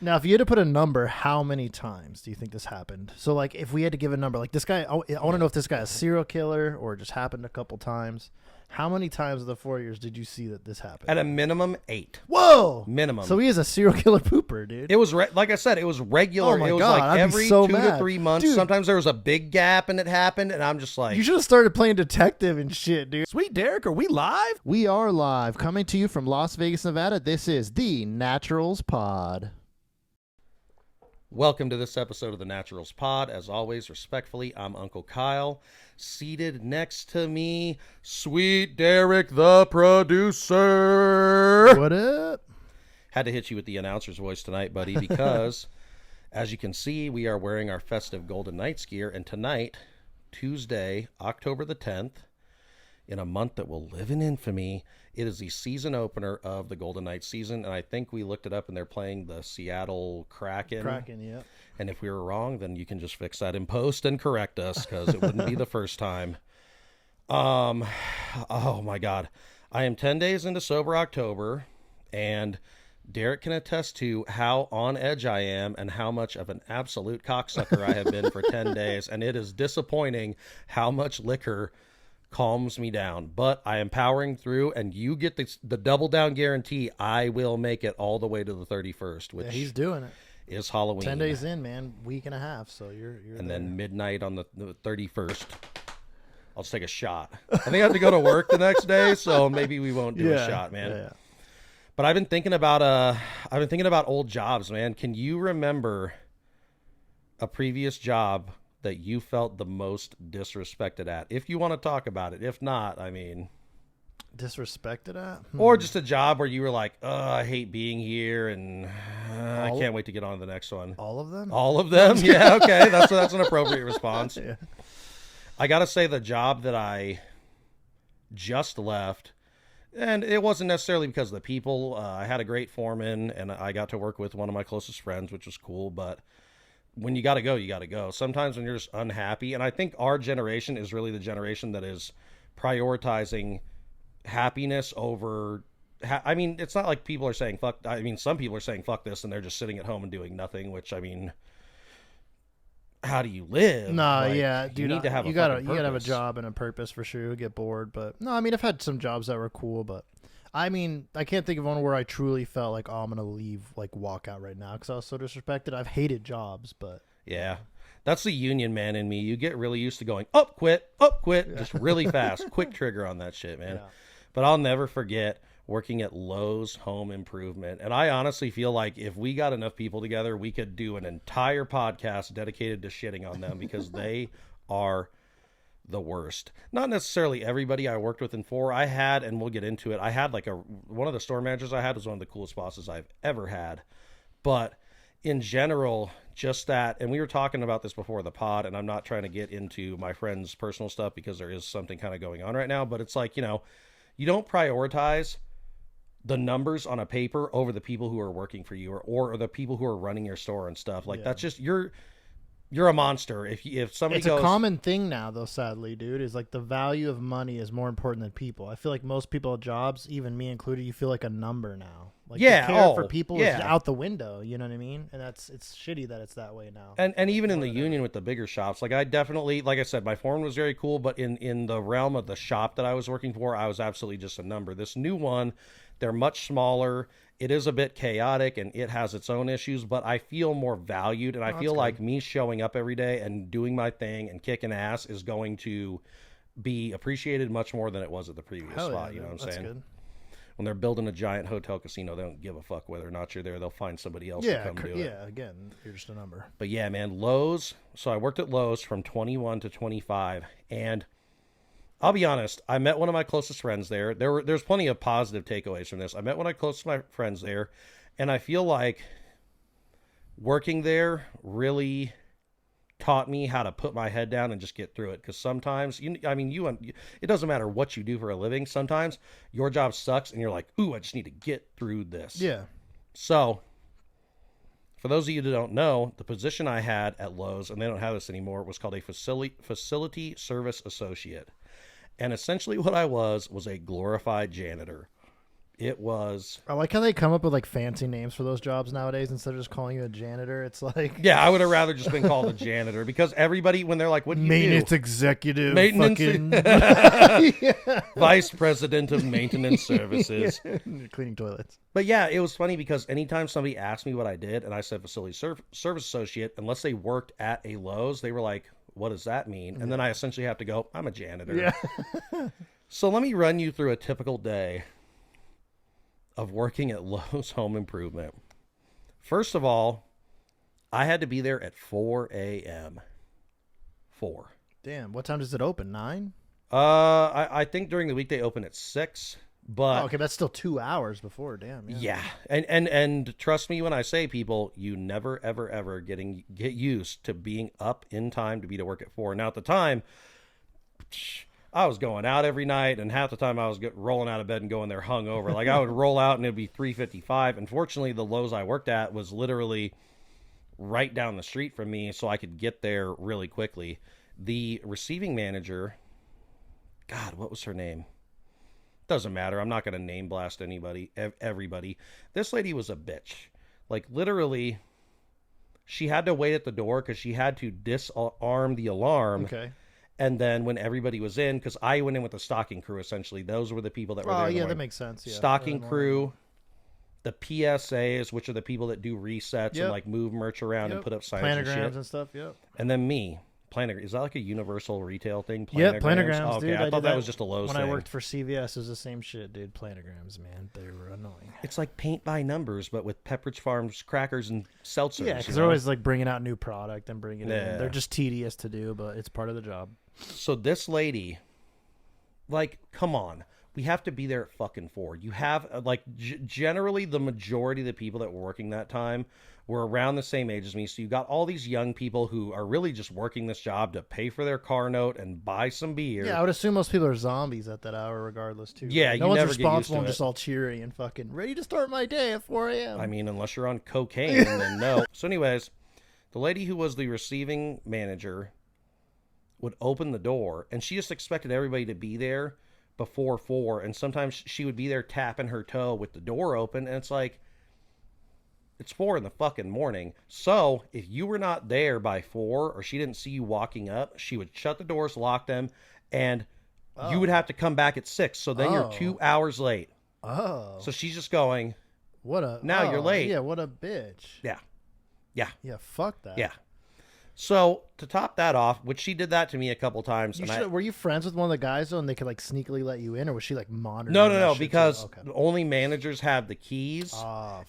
Now, if you had to put a number, how many times do you think this happened? So, like, if we had to give a number, like this guy, I want to know if this guy is a serial killer or it just happened a couple times. How many times in the 4 years did you see that this happened? At a minimum, 8. Whoa! Minimum. So he is a serial killer pooper, dude. It was, like I said, it was regular. Oh my it was God, like I'd be every so 2 mad. to 3 months. Dude. Sometimes there was a big gap and it happened, and I'm just like... You should have started playing detective and shit, dude. Sweet Derek, are we live? We are live, coming to you from Las Vegas, Nevada. This is the Naturals Pod. Welcome to this episode of the Naturals Pod. As always, respectfully, I'm Uncle Kyle. Seated next to me, Sweet Derek, the producer. What up? Had to hit you with the announcer's voice tonight, buddy, because as you can see, we are wearing our festive Golden Knights gear. And tonight, Tuesday, October the 10th, in a month that will live in infamy, it is the season opener of the Golden Knights season. And I think we looked it up and they're playing the Seattle Kraken. Yep. And if we were wrong, then you can just fix that in post and correct us, because it wouldn't be the first time. Oh my God. I am 10 days into sober October, and Derek can attest to how on edge I am and how much of an absolute cocksucker I have been for 10 days. And it is disappointing how much liquor calms me down, but I am powering through, and you get the double down guarantee I will make it all the way to the 31st, which he's doing it. is Halloween. 10 days in, man. Week and a half, so you're and there. then midnight on the 31st, I'll just take a shot. I think I have to go to work the next day, so maybe we won't do a shot, man. Yeah. But I've been thinking about old jobs, man. Can you remember a previous job that you felt the most disrespected at? If you want to talk about it. If not, I mean... Disrespected at? Or just a job where you were like, I hate being here, and I can't wait to get on to the next one. All of them? All of them? Yeah, okay. That's an appropriate response. Yeah. I got to say, the job that I just left, and it wasn't necessarily because of the people. I had a great foreman, and I got to work with one of my closest friends, which was cool, but when you got to go, you got to go. Sometimes when you're just unhappy, and I think our generation is really the generation that is prioritizing happiness over... I mean, it's not like people are saying fuck... I mean, some people are saying fuck this, and they're just sitting at home and doing nothing, which, I mean... How do you live? No, Like, yeah, you dude. need to have you a gotta fucking have a purpose. job and a purpose for sure. You'll get bored, but no, I mean, I've had some jobs that were cool, but I mean, I can't think of one where I truly felt like, oh, I'm gonna leave, like walk out right now because I was so disrespected. I've hated jobs, but Yeah. That's the union man in me. You get really used to going, quit, just really fast. Quick trigger on that shit, man. Yeah. But I'll never forget working at Lowe's Home Improvement. And I honestly feel like if we got enough people together, we could do an entire podcast dedicated to shitting on them because they are the worst. Not necessarily everybody I worked with and for. I had, and we'll get into it, I had like one of the store managers I had was one of the coolest bosses I've ever had. But in general, just that, and we were talking about this before the pod, and I'm not trying to get into my friend's personal stuff because there is something kind of going on right now, but it's like, you don't prioritize the numbers on a paper over the people who are working for you or the people who are running your store and stuff. Like, that's just, you're a monster. If somebody it's goes... a common thing now, though. Sadly, dude, is like the value of money is more important than people. I feel like most people at jobs, even me included, you feel like a number now. Like Yeah, the care oh, for people yeah. is out the window. You know what I mean? And it's shitty that it's that way now. And even in the union with the bigger shops, like I definitely, like I said, my foreman was very cool, but in the realm of the shop that I was working for, I was absolutely just a number. This new one, they're much smaller. It is a bit chaotic and it has its own issues, but I feel more valued, and I feel like me showing up every day and doing my thing and kicking ass is going to be appreciated much more than it was at the previous Hell spot. yeah, You know what I'm that's saying? good. When they're building a giant hotel casino, they don't give a fuck whether or not you're there. They'll find somebody else to come do it. Yeah. Again, you're just a number. But yeah, man, Lowe's. So I worked at Lowe's from 21 to 25, and I'll be honest, I met one of my closest friends there. There's plenty of positive takeaways from this. I met one of my closest friends there, and I feel like working there really taught me how to put my head down and just get through it. Because sometimes, it doesn't matter what you do for a living. Sometimes your job sucks, and you're like, ooh, I just need to get through this. Yeah. So, for those of you that don't know, the position I had at Lowe's, and they don't have this anymore, was called a facility service associate. And essentially what I was a glorified janitor. It was. I like how they come up with like fancy names for those jobs nowadays instead of just calling you a janitor. It's like Yeah, I would have rather just been called a janitor because everybody, when they're like, what do you maintenance do? executive, Maintenance fucking Vice President of Maintenance Services. cleaning toilets. But yeah, it was funny because anytime somebody asked me what I did and I said facility service associate, unless they worked at a Lowe's, they were like, what does that mean? And then I essentially have to go, I'm a janitor. Yeah. So let me run you through a typical day of working at Lowe's Home Improvement. First of all, I had to be there at 4 a.m. 4. Damn. What time does it open? 9? I think during the week they open at 6, but Oh, okay, that's still 2 hours before. Damn. yeah. And trust me when I say, people, you never ever get used to being up in time to be to work at 4. Now at the time, I was going out every night, and half the time I was rolling out of bed and going there hungover. Like I would roll out and it'd be 3:55. Unfortunately, the Lowe's I worked at was literally right down the street from me, so I could get there really quickly. The receiving manager, God, what was her name? Doesn't matter. I'm not going to name blast everybody. This lady was a bitch. Like literally, she had to wait at the door because she had to disarm the alarm. Okay. And then when everybody was in, because I went in with the stocking crew, essentially, those were the people that were there. Oh, in the yeah, morning. that makes sense. Yeah. Stocking crew, the PSAs, which are the people that do resets and like move merch around and put up signage and shit. Planograms and stuff, yep. And then me. Is that like a universal retail thing? Yeah, planograms, Oh, okay, dude. I thought that was just a Lowe's when thing. I worked for CVS, it was the same shit, dude. Planograms, man. They were annoying. It's like paint by numbers, but with Pepperidge Farms crackers and seltzers. Yeah, because they're always like bringing out new product and bringing it Yeah. in. They're just tedious to do, but it's part of the job. So this lady, like, come on. We have to be there at fucking 4. You have, like, generally the majority of the people that were working that time were around the same age as me. So you got all these young people who are really just working this job to pay for their car note and buy some beer. Yeah, I would assume most people are zombies at that hour regardless, too. Yeah, no you one's never get used responsible to and it. just all cheery and fucking ready to start my day at 4 a.m. I mean, unless you're on cocaine, then no. So anyways, the lady who was the receiving manager would open the door, and she just expected everybody to be there before 4, and sometimes she would be there tapping her toe with the door open, and it's like, it's 4 in the fucking morning. So if you were not there by 4, or she didn't see you walking up, she would shut the doors, lock them, and you would have to come back at 6. So then you're 2 hours late. Oh. So she's just going, Now you're late. Yeah, what a bitch. yeah. Yeah, fuck that. Yeah. So to top that off, which she did that to me a couple times. Were you friends with one of the guys though, and they could like sneakily let you in, or was she like monitoring? No, that shit because too? only managers have the keys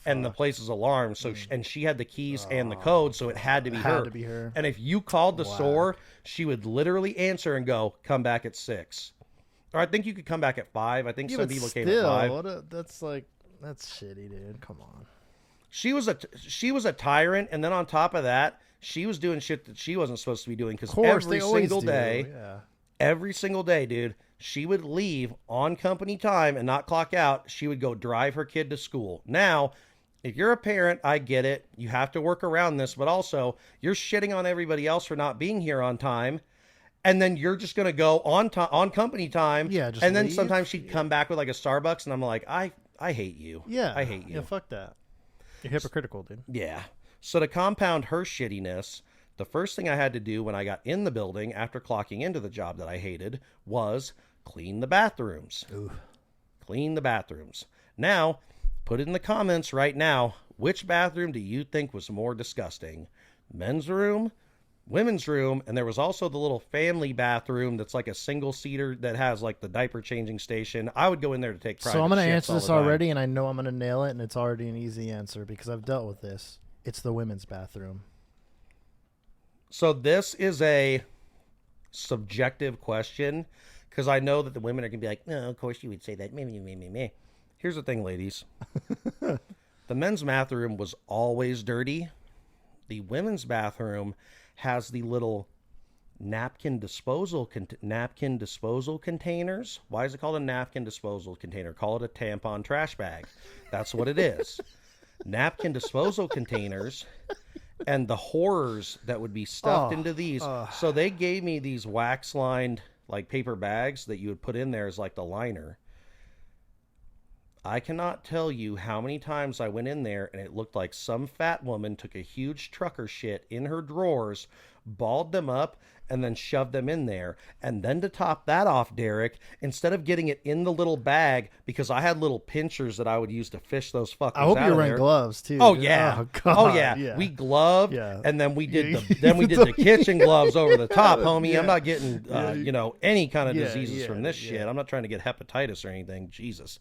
and the place is alarmed. So and she had the keys and the code, so it had to be her. And if you called the store, she would literally answer and go, "Come back at 6." Or I think you could come back at 5. I think some people came at 5. That's shitty, dude. Come on. She was a tyrant, and then on top of that, she was doing shit that she wasn't supposed to be doing, because every single day, dude, she would leave on company time and not clock out. She would go drive her kid to school. Now, if you're a parent, I get it. You have to work around this, but also you're shitting on everybody else for not being here on time. And then you're just going to go on company time. Yeah, just and then leave. sometimes she'd come back with like a Starbucks, and I'm like, I hate you. Yeah. I hate you. Yeah, fuck that. You're hypocritical, dude. Yeah. So to compound her shittiness, the first thing I had to do when I got in the building after clocking into the job that I hated was clean the bathrooms. Ooh. Clean the bathrooms. Now, put it in the comments right now. Which bathroom do you think was more disgusting? Men's room, women's room, and there was also the little family bathroom that's like a single seater that has like the diaper changing station. I would go in there to take private So I'm going to shits answer all this the time. already, and I know I'm going to nail it, and it's already an easy answer because I've dealt with this. It's the women's bathroom. So this is a subjective question, because I know that the women are going to be like, no, of course you would say that. Me. Here's the thing, ladies. The men's bathroom was always dirty. The women's bathroom has the little napkin disposal containers. Why is it called a napkin disposal container? Call it a tampon trash bag. That's what it is. Napkin disposal containers, and the horrors that would be stuffed into these. So they gave me these wax lined like paper bags that you would put in there as like the liner. I cannot tell you how many times I went in there and it looked like some fat woman took a huge trucker shit in her drawers, balled them up, and then shoved them in there. And then to top that off, Derek, instead of getting it in the little bag, because I had little pinchers that I would use to fish those fuckers I hope out you're of wearing there. gloves too. Oh dude. yeah. Oh, God. Oh yeah. We gloved, Yeah. and then we did the kitchen gloves over the top, homie. Yeah. I'm not getting any kind of Yeah, diseases from this shit. yeah. I'm not trying to get hepatitis or anything. Jesus.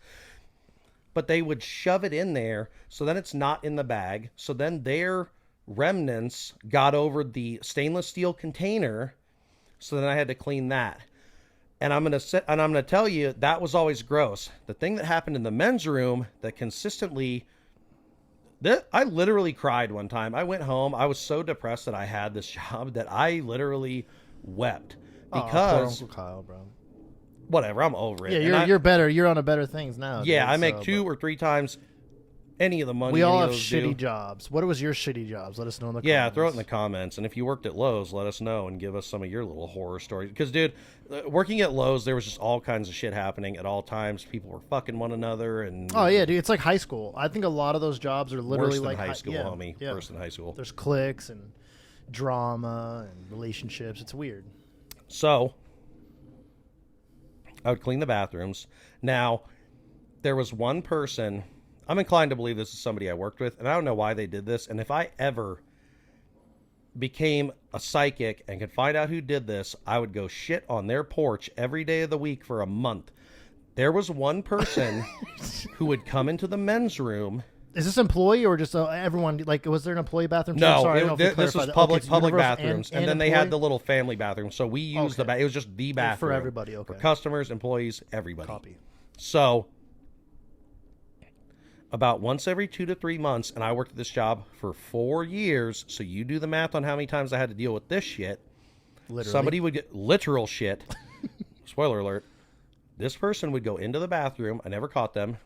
But they would shove it in there, so then it's not in the bag. So then their remnants got over the stainless steel container. So then I had to clean that. And I'm gonna tell you that was always gross. The thing that happened in the men's room that consistently, I literally cried one time. I went home. I was so depressed that I had this job that I literally wept Poor because Uncle Kyle, bro. whatever. I'm over it. Yeah, And you're better. You're on to better things now. yeah, dude, I make so, 2 or 3 times any of the money. We all any have of those shitty do. jobs. What was your shitty jobs? Let us know in the Yeah, comments. throw it in the comments. And if you worked at Lowe's, let us know and give us some of your little horror stories. Because, dude, working at Lowe's, there was just all kinds of shit happening at all times. People were fucking one another. And Oh yeah, dude, it's like high school. I think a lot of those jobs are literally worse than like high school, yeah, homie. yeah. Worse than high school. There's cliques and drama and relationships. It's weird. So, I would clean the bathrooms. Now, there was one person, I'm inclined to believe this is somebody I worked with, and I don't know why they did this. And if I ever became a psychic and could find out who did this, I would go shit on their porch every day of the week for a month. There was one person who would come into the men's room. Is this employee or just everyone? Like, was there an employee bathroom? too? No, Sorry, I don't know if you this was clarified that. public Okay, so public universal bathrooms, and then they had employee? the little family bathroom. So we used Okay. it was just the bathroom for everybody. Okay, for customers, employees, everybody. copy. So about once every 2 to 3 months, and I worked at this job for 4 years. So you do the math on how many times I had to deal with this shit. Literally, Somebody would get literal shit. Spoiler alert. This person would go into the bathroom. I never caught them.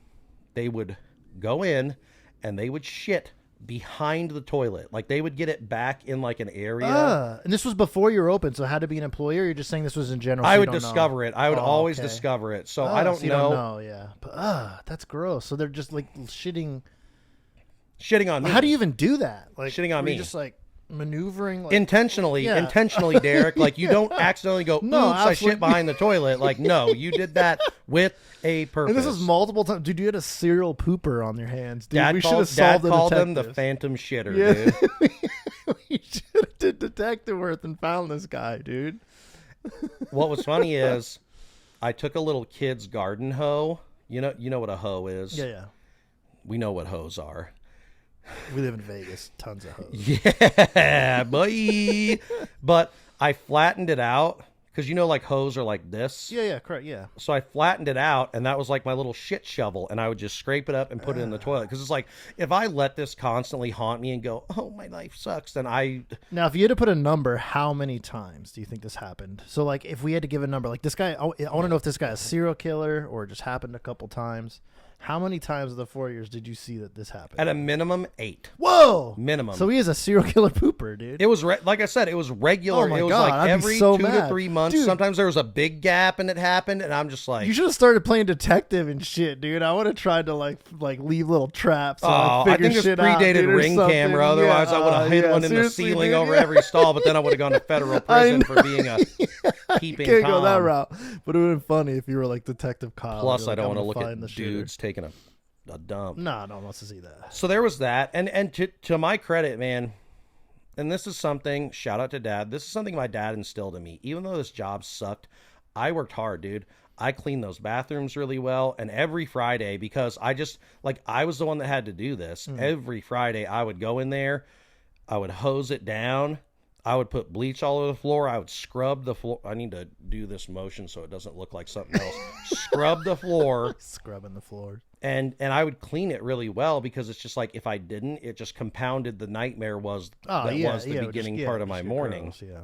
They would go in and they would shit behind the toilet. Like they would get it back in like an area. And this was before you were open, so it had to be an employee. Or you're just saying this was in general. I so you would don't know? discover it. I would Oh, always okay. discover it. So Oh, I don't so you know. Don't know, yeah. But that's gross. So they're just like shitting. Shitting on me. How do you even do that? Like Shitting on were you me. just like maneuvering. Like, Intentionally, Yeah. intentionally, Derek. Like you don't accidentally go, oops, No, I absolutely. shit behind the toilet. Like, no, you did that with a purpose. and this is multiple times. Dude, you had a serial pooper on your hands, dude. Dad we should called, have solved Dad the called him the detectives. phantom shitter, Yeah. dude. We should have did detective work and found this guy, dude. What was funny is I took a little kid's garden hoe. You know what a hoe is. Yeah. We know what hoes are. We live in Vegas. Tons of hoes. Yeah, boy. But I flattened it out because like hoes are like this. Yeah, correct. Yeah. So I flattened it out, and that was like my little shit shovel, and I would just scrape it up and put it in the toilet. Because it's like, if I let this constantly haunt me and go, oh, my life sucks, then Now, if you had to put a number, how many times do you think this happened? So, like, if we had to give a number, like this guy, I want to know if this guy is a serial killer or just happened a couple times. How many times in the 4 years did you see that this happened? at a minimum 8. Whoa! Minimum. So he is a serial killer pooper, dude. It was, like I said, it was regular. Oh my it was God, like I'd be every so 2 to mad. 3 months. Dude. Sometimes there was a big gap, and it happened, and I'm just like, You should have started playing detective and shit, dude. I would have tried to like leave little traps. And, oh, like, I figure think this shit out, predated dude, or Ring something. camera. Otherwise, I would have hit one in the seriously, ceiling dude, over yeah. every stall, but then I would have gone to federal prison for being a peeping Can't Tom. go that route. But it would have been funny if you were like Detective Kyle. Plus, You're I don't like, want to I'm look gonna at find the shooter. dudes taking a dump. No one wants to see that. So there was that, and to my credit, man, and this is something, shout out to Dad, this is something my dad instilled in me. Even though this job sucked, I worked hard, dude. I cleaned those bathrooms really well, and every Friday, because I was the one that had to do this, every Friday I would go in there, I would hose it down, I would put bleach all over the floor, I would scrub the floor. I need to do this motion so it doesn't look like something else. Scrub the floor. Scrubbing the floor. And I would clean it really well, because it's just like, if I didn't, it just compounded the nightmare was the beginning part of my morning. Gross, yeah.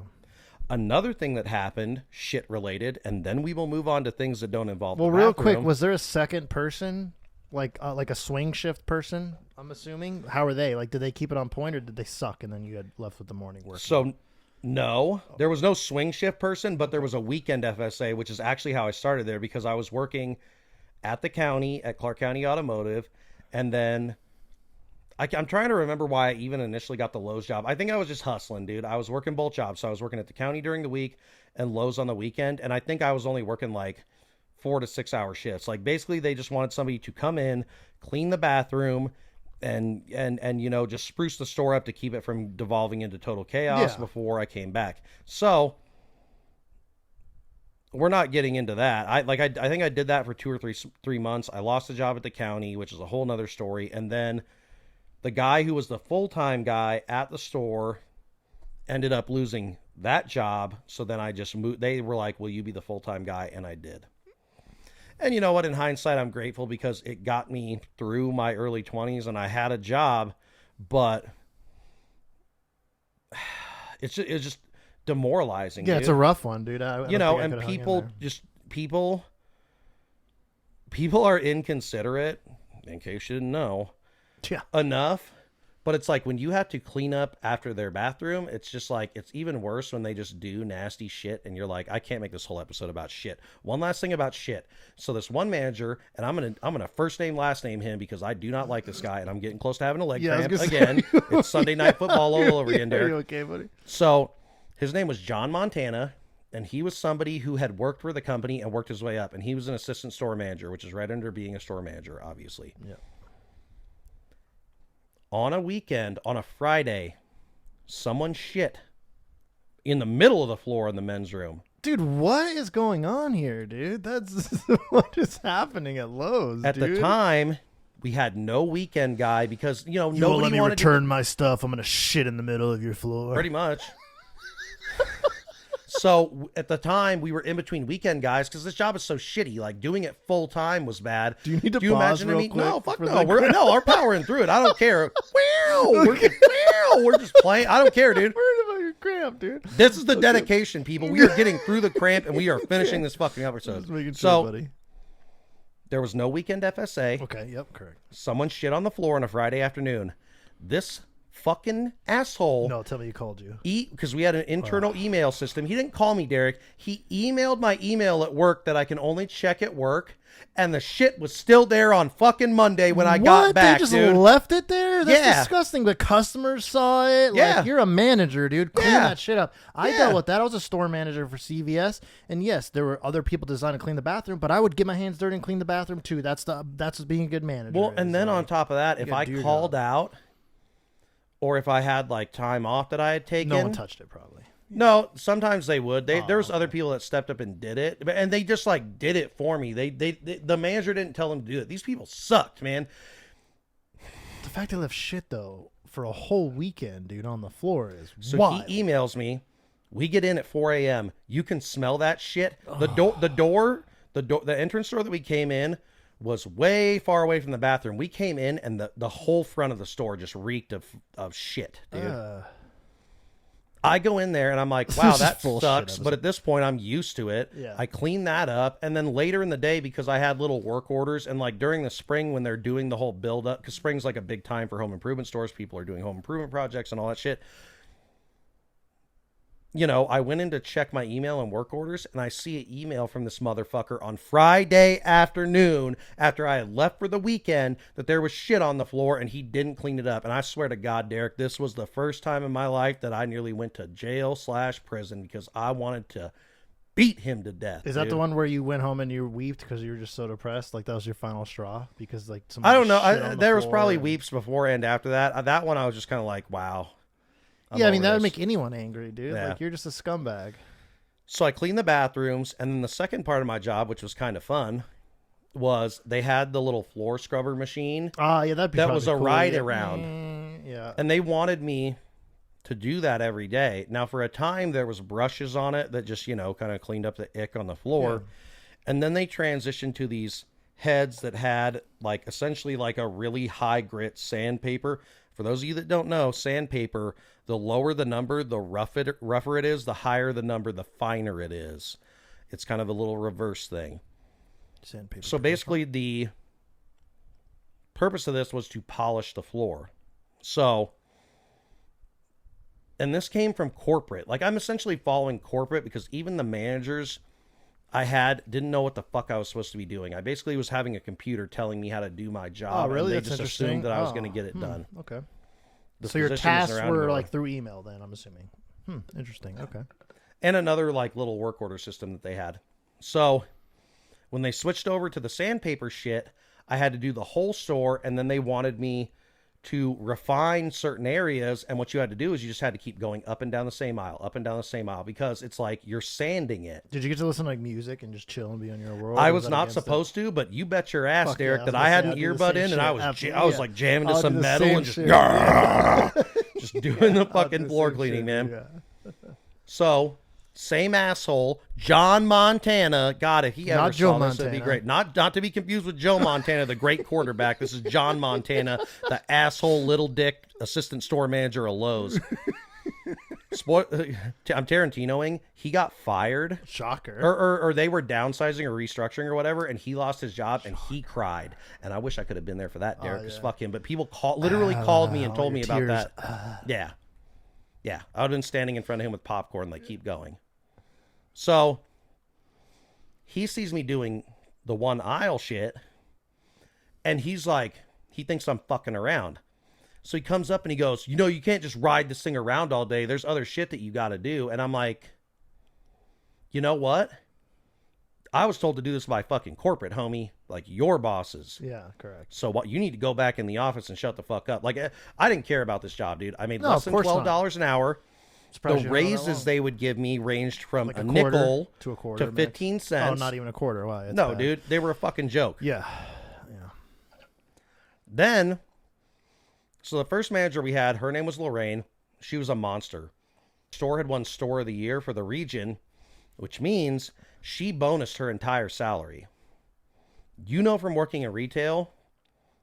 Another thing that happened, shit related, and then we will move on to things that don't involve Well, the real quick, bathroom. was there a second person, like a swing shift person? I'm assuming. How are they? Like, did they keep it on point, or did they suck and then you had left with the morning work? So no, there was no swing shift person, but there was a weekend FSA, which is actually how I started there, because I was working at the county, at Clark County Automotive. And then I'm trying to remember why I even initially got the Lowe's job. I think I was just hustling, dude. I was working both jobs. So I was working at the county during the week and Lowe's on the weekend. And I think I was only working like 4 to 6 hour shifts. Like basically they just wanted somebody to come in, clean the bathroom, and just spruce the store up to keep it from devolving into total chaos before I came back. So we're not getting into that. I think I did that for 2 or 3 months. I lost the job at the county, which is a whole nother story. And then the guy who was the full-time guy at the store ended up losing that job. So then I just moved. They were like, will you be the full-time guy? And I did. And you know what? In hindsight, I'm grateful because it got me through my early 20s and I had a job, but it's just demoralizing. Yeah, dude. it's a rough one, dude. And people are inconsiderate, in case you didn't know, enough. But it's like when you have to clean up after their bathroom, it's just like, it's even worse when they just do nasty shit. And you're like, I can't make this whole episode about shit. One last thing about shit. So this one manager, and I'm gonna first name, last name him because I do not like this guy, and I'm getting close to having a leg cramp again. It's Sunday night football all over again, Derek. Are you okay, buddy? So his name was John Montana, and he was somebody who had worked for the company and worked his way up, and he was an assistant store manager, which is right under being a store manager, obviously. Yeah. On a weekend, on a Friday, someone shit in the middle of the floor in the men's room. Dude, what is going on here, dude? That's what is happening at Lowe's, At dude. the time, we had no weekend guy because, you nobody won't let me wanted return my stuff. I'm going to shit in the middle of your floor. Pretty much. So at the time, we were in between weekend guys because this job is so shitty. Like doing it full time was bad. Do you need to pause real quick? No, fuck no. We're powering through it. I don't care. We're just playing. I don't care, dude. Worried about your cramp, dude. This is the dedication, people. We are getting through the cramp and we are finishing this fucking episode. Just making sure, buddy. There was no weekend FSA. Okay, yep, correct. Someone shit on the floor on a Friday afternoon. This fucking asshole. No, tell me he called you. Because we had an internal email system. He didn't call me, Derek. He emailed my email at work that I can only check at work, and the shit was still there on fucking Monday when I got back, They just dude. left it there? That's Yeah. disgusting. The customers saw it. Yeah. Like, you're a manager, dude. Clean Yeah. that shit up. I Yeah. dealt with that. I was a store manager for CVS, and yes, there were other people designed to clean the bathroom, but I would get my hands dirty and clean the bathroom too. That's being a good manager. Well, and then on top of that, if I do your called job. out, or if I had like time off that I had taken, no one touched it probably. No, sometimes they would. There was other people that stepped up and did it, and they just like did it for me. The manager didn't tell them to do it. These people sucked, man. The fact they left shit though for a whole weekend, dude, on the floor is So wild. he emails me. We get in at 4 a.m. You can smell that shit. The entrance door that we came in was way far away from the bathroom. We came in and the whole front of the store just reeked of shit, dude. I go in there and I'm like, wow, that sucks. But at this point, I'm used to it. Yeah. I clean that up. And then later in the day, because I had little work orders, and like during the spring when they're doing the whole build up, because spring's like a big time for home improvement stores. People are doing home improvement projects and all that shit. I went in to check my email and work orders, and I see an email from this motherfucker on Friday afternoon after I had left for the weekend that there was shit on the floor and he didn't clean it up. And I swear to God, Derek, this was the first time in my life that I nearly went to jail/prison because I wanted to beat him to death. Is that dude. the one where you went home and you weeped because you were just so depressed? Like that was your final straw? Because like I don't know. There was probably weeps before and after that. That one I was just kind of like, wow. Yeah, I mean, that would make anyone angry, dude. Yeah. Like, you're just a scumbag. So I cleaned the bathrooms, and then the second part of my job, which was kind of fun, was they had the little floor scrubber machine. Ah, yeah, that'd be that was a cool. ride around. Yeah. And they wanted me to do that every day. Now, for a time, there was brushes on it that just, kind of cleaned up the ick on the floor. Yeah. And then they transitioned to these heads that had, like, essentially like a really high grit sandpaper. For those of you that don't know, sandpaper, the lower the number, the rougher it is, the higher the number, the finer it is. It's kind of a little reverse thing. Sandpaper. So basically the purpose of this was to polish the floor. So, and this came from corporate. Like I'm essentially following corporate because even the managers didn't know what the fuck I was supposed to be doing. I basically was having a computer telling me how to do my job. Oh, really? And they That's just interesting. assumed that I was going to get it done. Okay. The So your position was tasks around were door. like through email then, I'm assuming. Interesting. Okay. And another like little work order system that they had. So when they switched over to the sandpaper shit, I had to do the whole store, and then they wanted me to refine certain areas, and what you had to do is you just had to keep going up and down the same aisle, up and down the same aisle, because it's like you're sanding it. Did you get to listen to like music and just chill and be on your world? I or was that not against it? supposed to, but you bet your ass, Fuck Derek, yeah, I was that gonna I had say, an I'll do the earbud same in, and shit. I was Absolutely, I was yeah. like jamming to I'll do some the metal same and just shit, yeah. just doing the I'll do fucking the floor same cleaning, shit, man. Yeah. So, same asshole, John Montana. God, if he ever Not Joe saw this, it'd be Montana. great. Not to be confused with Joe Montana, the great quarterback. This is John Montana, the asshole little dick assistant store manager of Lowe's. I'm Tarantinoing. He got fired. Shocker. Or they were downsizing or restructuring or whatever, and he lost his job, and he cried. And I wish I could have been there for that, Derek, because fuck him. But people literally called me and told me about tears. that. Yeah. Yeah. I would have been standing in front of him with popcorn, like, keep going. So, he sees me doing the one aisle shit, and he's like, he thinks I'm fucking around. So he comes up and he goes, you know, you can't just ride this thing around all day. There's other shit that you got to do. And I'm like, you know what? I was told to do this by fucking corporate, homie, like your bosses. Yeah, correct. So what? You need to go back in the office and shut the fuck up. Like, I didn't care about this job, dude. I made No, less of than course not. $12 an hour. Surprised The you held that raises long. they would give me ranged from Like a quarter nickel to a quarter, to max. 15 cents. Oh, not even a quarter. Why? That's No, bad. dude, they were a fucking joke. Yeah. Then, so the first manager we had, her name was Lorraine. She was a monster. Store had won Store of the Year for the region, which means she bonused her entire salary. You know from working in retail,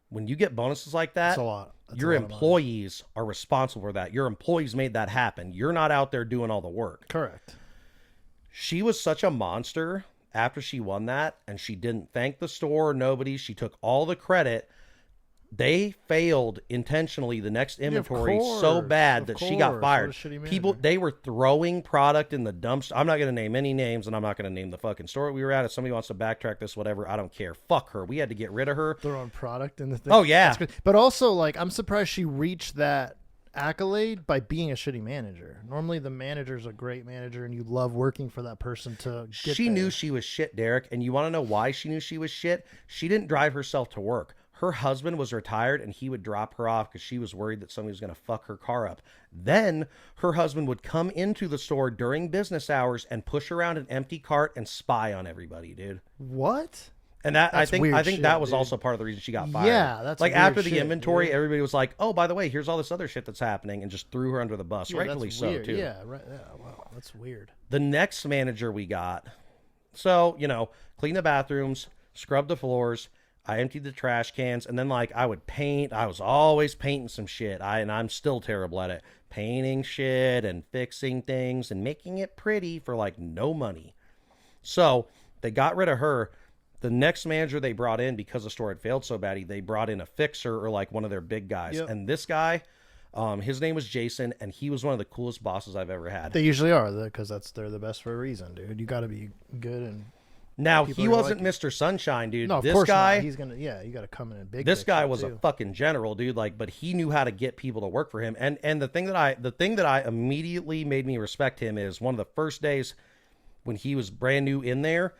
when you get bonuses like that, That's a lot. That's your a lot of money. employees are responsible for that. Your employees made that happen. You're not out there doing all the work. Correct. She was such a monster after she won that, and she didn't thank the store or nobody. She took all the credit. They failed intentionally the next inventory so bad that she got fired. People, they were throwing product in the dumpster. I'm not going to name any names, and I'm not going to name the fucking store we were at. If somebody wants to backtrack this, whatever, I don't care. Fuck her. We had to get rid of her. Throwing product in the thing. Oh, yeah. That's good. But also, like, I'm surprised she reached that accolade by being a shitty manager. Normally, the manager's a great manager, and you love working for that person to get She there. knew she was shit, Derek, and you want to know why she knew she was shit? She didn't drive herself to work. Her husband was retired, and he would drop her off because she was worried that somebody was going to fuck her car up. Then her husband would come into the store during business hours and push around an empty cart and spy on everybody, dude. What? And that That's I think weird that shit, was dude. also part of the reason she got fired. Yeah, that's like weird after the shit, inventory, dude. everybody was like, "Oh, by the way, here's all this other shit that's happening," and just threw her under the bus. Yeah, Rightfully that's so, weird. too. Yeah, right. Yeah, wow, that's weird. The next manager we got, so, you know, clean the bathrooms, scrub the floors, I emptied the trash cans, and then, like, I would paint. I was always painting some shit. And I'm still terrible at it. Painting shit and fixing things and making it pretty for, like, no money. So they got rid of her. The next manager they brought in, because the store had failed so bad, they brought in a fixer or, like, one of their big guys. Yep. And this guy, his name was Jason, and he was one of the coolest bosses I've ever had. They usually are, because they're the best for a reason, dude. You got to be good and. Now, People he are gonna wasn't like Mr. Sunshine, dude. No, of this course guy, not. He's gonna. Yeah, you got to come in and big. this guy picture, was too. a fucking general, dude. Like, but he knew how to get people to work for him. And the thing that I immediately made me respect him is one of the first days when he was brand new in there.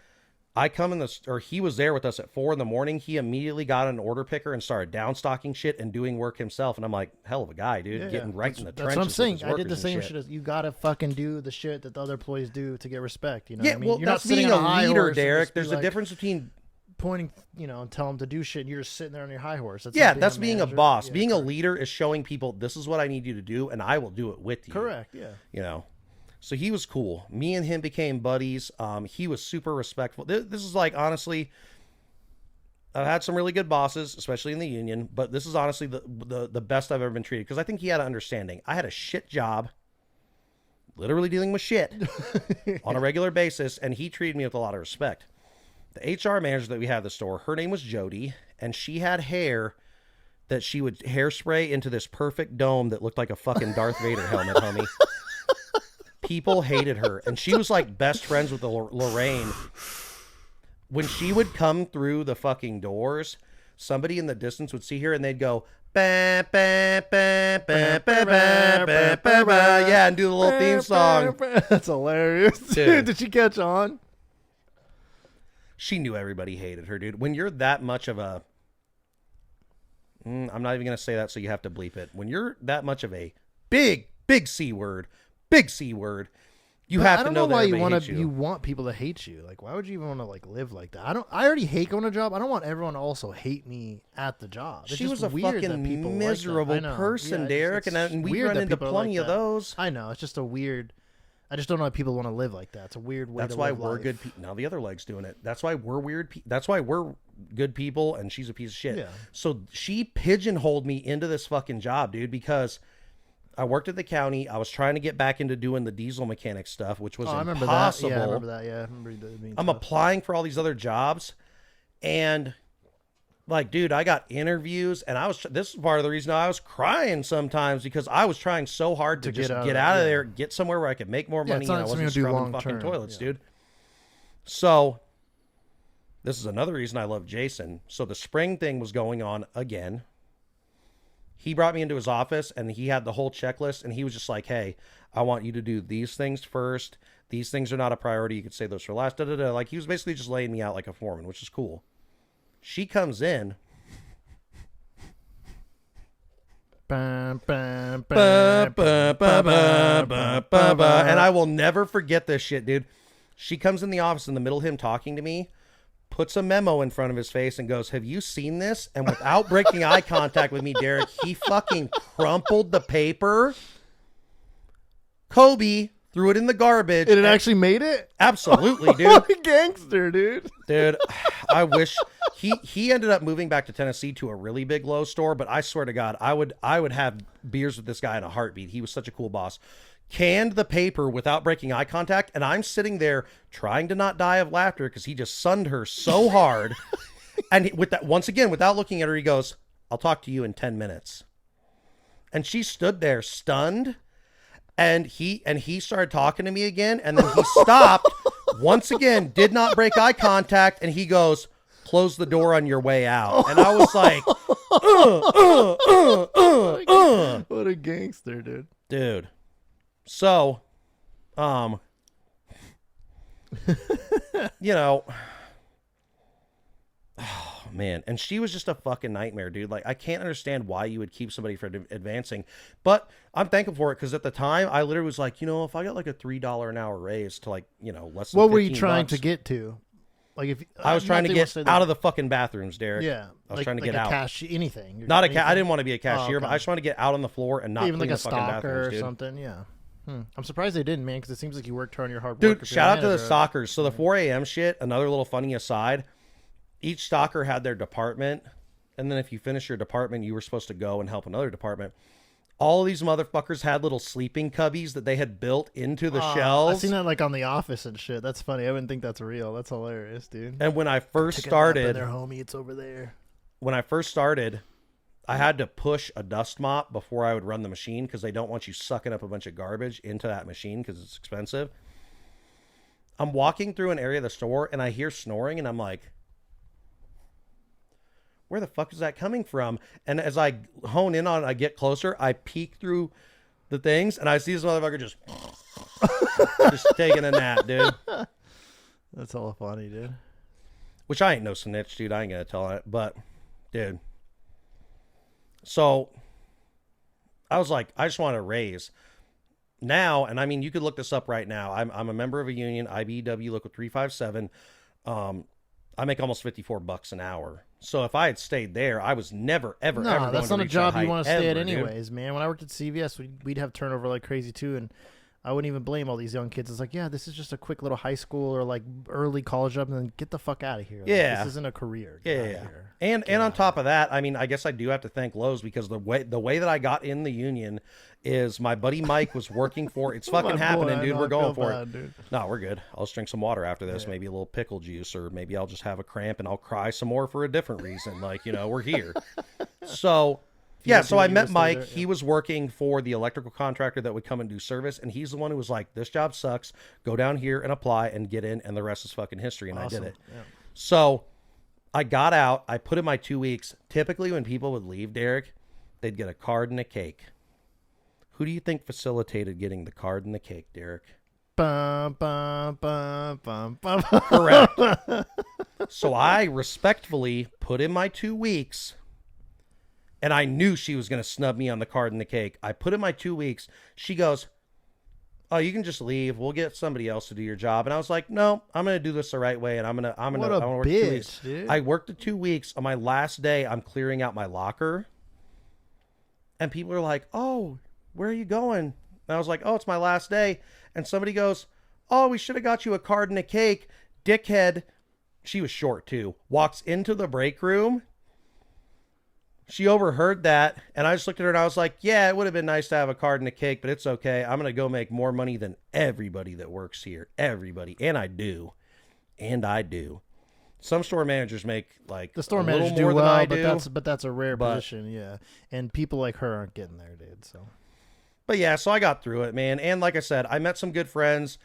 He was there with us at 4 a.m. He immediately got an order picker and started downstocking shit and doing work himself. And I'm like, hell of a guy, dude, Yeah, getting right that's, in the that's trenches. what I'm with saying. his I did the workers same and shit. As you gotta fucking do the shit that the other employees do to get respect. You know Yeah, what I mean? well, You're not that's sitting being on a high leader, horse and Derek. just be There's a like difference between pointing, and tell them to do shit. And you're just sitting there on your high horse. That's yeah, not that's being a manager. boss. Yeah, Being a correct. leader is showing people this is what I need you to do, and I will do it with you. Correct. Yeah. You know, so he was cool. Me and him became buddies. He was super respectful. This is like, honestly, I've had some really good bosses, especially in the union, but this is honestly the best I've ever been treated, because I think he had an understanding. I had a shit job, literally dealing with shit on a regular basis, and he treated me with a lot of respect. The HR manager that we had at the store, her name was Jody, and she had hair that she would hairspray into this perfect dome that looked like a fucking Darth Vader helmet, homie. People hated her, and she was like best friends with Lorraine. when she would come through the fucking doors, somebody in the distance would see her and they'd go, "Ba, ba, ba, ba, ba, ba, ba, ba, ba." Yeah, and do the little theme song. That's hilarious. Dude. Did she catch on? She knew everybody hated her, dude. When you're that much of a... I'm not even going to say that, so you have to bleep it. When you're that much of a big C word, you have to know that everybody hates you. You want people to hate you. Like, why would you even want to like live like that? I already hate going to a job. I don't want everyone to also hate me at the job. It's She just was a weird that fucking people like that. miserable I know. person, Yeah, Derek, and we weird run that into people are plenty like of that. those. I know. It's just a weird. I just don't know why people want to live like that. It's a weird way. That's to why live we're life. good people. Now the other leg's doing it. That's why we're weird. That's why we're good people, and she's a piece of shit. Yeah. So she pigeonholed me into this fucking job, dude, because I worked at the county. I was trying to get back into doing the diesel mechanic stuff, which was I remember impossible. that. Yeah, I remember that. Yeah, I remember it being I'm tough. applying for all these other jobs, and like, dude, I got interviews, and this is part of the reason I was crying sometimes, because I was trying so hard to just get out of there, get somewhere where I could make more money, it's and not I something wasn't you do scrubbing long fucking term. toilets, Yeah. dude. So this is another reason I love Jason. So the spring thing was going on again. He brought me into his office, and he had the whole checklist, and he was just like, "Hey, I want you to do these things first. These things are not a priority. You could say those for last." Da, da, da. Like, he was basically just laying me out like a foreman, which is cool. She comes in. Bam, bam, Ba, bam, ba, ba, ba, ba, ba, ba. And I will never forget this shit, dude. She comes in the office in the middle of him talking to me, puts a memo in front of his face and goes, "Have you seen this?" And without breaking eye contact with me, Derek, he fucking crumpled the paper. Kobe threw it in the garbage. And it actually made it? Absolutely, dude. What a gangster, dude. Dude, I wish he ended up moving back to Tennessee to a really big Lowe's store, but I swear to God, I would have beers with this guy in a heartbeat. He was such a cool boss. Canned the paper without breaking eye contact, and I'm sitting there trying to not die of laughter because he just sunned her so hard. And with that, once again, without looking at her, he goes, "I'll talk to you in 10 minutes." And she stood there stunned. And he started talking to me again, and then he stopped once again, did not break eye contact, and he goes, "Close the door on your way out." And I was like, What a gangster, dude. dude. So, you know, oh man, and she was just a fucking nightmare, dude. Like, I can't understand why you would keep somebody from advancing, but I'm thankful for it, because at the time I literally was like, if I got like a $3 an hour raise to, like, less than What were you 15 trying bucks, to get to? Like, if I was trying to get out of the fucking bathrooms, Derek. Yeah, I was trying to get a out. Anything. Not a I didn't want to be a cashier, okay. but I just want to get out on the floor and not even clean like a the fucking stalker bathrooms, or dude. something. Yeah. I'm surprised they didn't, man, because it seems like you worked hard on your hard work. Dude, if you're a shout out to the manager. stalkers. So the 4 a.m. shit, another little funny aside, each stalker had their department, and then if you finish your department, you were supposed to go and help another department. All of these motherfuckers had little sleeping cubbies that they had built into the shelves. I've seen that like on The Office and shit. That's funny. I wouldn't think that's real. That's hilarious, dude. And when I first Take a nap in started, there, homie, it's over there. I had to push a dust mop before I would run the machine, because they don't want you sucking up a bunch of garbage into that machine because it's expensive. I'm walking through an area of the store and I hear snoring, and I'm like, where the fuck is that coming from? And as I hone in on it, I get closer, I peek through the things, and I see this motherfucker just just taking a nap, dude. That's all funny, dude. Which I ain't no snitch, dude. I ain't gonna tell it, but dude. So I was like, I just want a raise now. And I mean, you could look this up right now. I'm a member of a union, IBEW Local 357. I make almost $54 an hour. So if I had stayed there, I was never, ever, ever going that's to not a reach job that you height want to stay at ever, dude. anyways, man. When I worked at CVS, we'd have turnover like crazy too, and I wouldn't even blame all these young kids. It's like, yeah, this is just a quick little high school or like early college job, and then get the fuck out of here. Like, Yeah. this isn't a career. Yeah, Get outta yeah. here. And Get on outta top of that, I mean, I guess I do have to thank Lowe's, because the way that I got in the union is my buddy Mike was working for it's My fucking boy, happening, I dude. know, We're I going feel for bad, it. dude. No, we're good. I'll just drink some water after this, maybe a little pickle juice, or maybe I'll just have a cramp and I'll cry some more for a different reason. Like, we're here. So yeah, so I met Mike. He was working for the electrical contractor that would come and do service, and he's the one who was like, "This job sucks. Go down here and apply and get in, and the rest is fucking history." And I did Awesome. it. Yeah. So I got out. I put in my 2 weeks. Typically, when people would leave, Derek, they'd get a card and a cake. Who do you think facilitated getting the card and the cake, Derek? Bum, bum, bum, bum, bum. Correct. So I respectfully put in my 2 weeks, and I knew she was going to snub me on the card and the cake. I put in my 2 weeks. She goes, "Oh, you can just leave. We'll get somebody else to do your job." And I was like, "No, I'm going to do this the right way, and I'm going What to a work 2 weeks." bitch, dude. I worked the 2 weeks. On my last day, I'm clearing out my locker, and people are like, "Oh, where are you going?" And I was like, "Oh, it's my last day." And somebody goes, "Oh, we should have got you a card and a cake." Dickhead, she was short too, walks into the break room. She overheard that, and I just looked at her and I was like, "Yeah, it would have been nice to have a card and a cake, but it's okay. I'm going to go make more money than everybody that works here. Everybody." And I do. Some store managers make like The store a little managers do more than well, I but do. that's a rare But- position, yeah. And people like her aren't getting there, dude. So But yeah, so I got through it, man. And like I said, I met some good friends.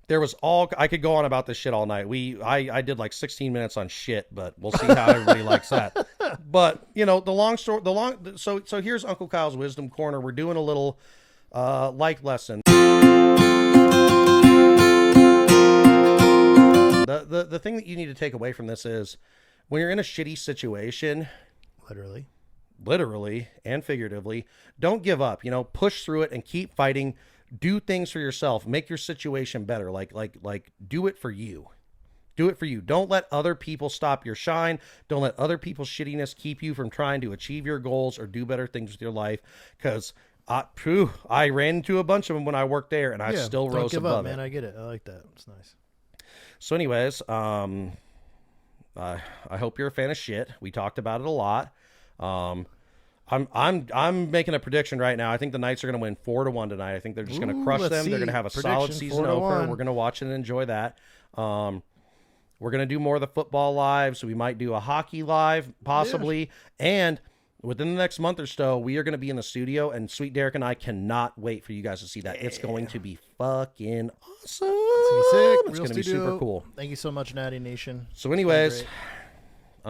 There was I could go on about this shit all night. I did like 16 minutes on shit, but we'll see how everybody likes that. But you know, so here's Uncle Kyle's Wisdom Corner. We're doing a little life lesson. The thing that you need to take away from this is when you're in a shitty situation, literally and figuratively, don't give up. You know, push through it and keep fighting. Do things for yourself. Make your situation better. Like do it for you. Do it for you. Don't let other people stop your shine. Don't let other people's shittiness keep you from trying to achieve your goals or do better things with your life. Because I ran into a bunch of them when I worked there, and I still don't rose give above up, it. man. I get it. I like that. It's nice. So anyways, I hope you're a fan of shit. We talked about it a lot. I'm making a prediction right now. I think the Knights are going to win 4-1 tonight. I think they're just going to crush let's them. They're going to see. have a solid Prediction, season opener. 4-1. We're going to watch it and enjoy that. We're going to do more of the football live, so we might do a hockey live possibly. And within the next month or so, we are going to be in the studio, and Sweet Derek and I cannot wait for you guys to see that. It's going to be fucking awesome. It's gonna be sick. It's Real going to be studio. super cool. Thank you so much, Natty Nation. So anyways, great. I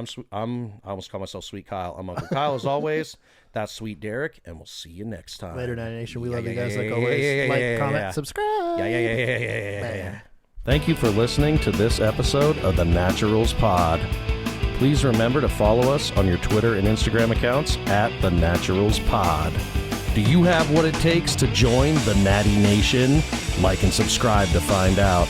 almost call myself Sweet Kyle. I'm Uncle Kyle as always. That's Sweet Derek, and we'll see you next time. Later, Natty Nation. We love yeah, you guys yeah, like yeah, always. yeah, Like, yeah, comment, yeah. subscribe. Yeah. Man. Thank you for listening to this episode of the Naturals Pod. Please remember to follow us on your Twitter and Instagram accounts at the Naturals Pod. Do you have what it takes to join the Natty Nation? Like and subscribe to find out.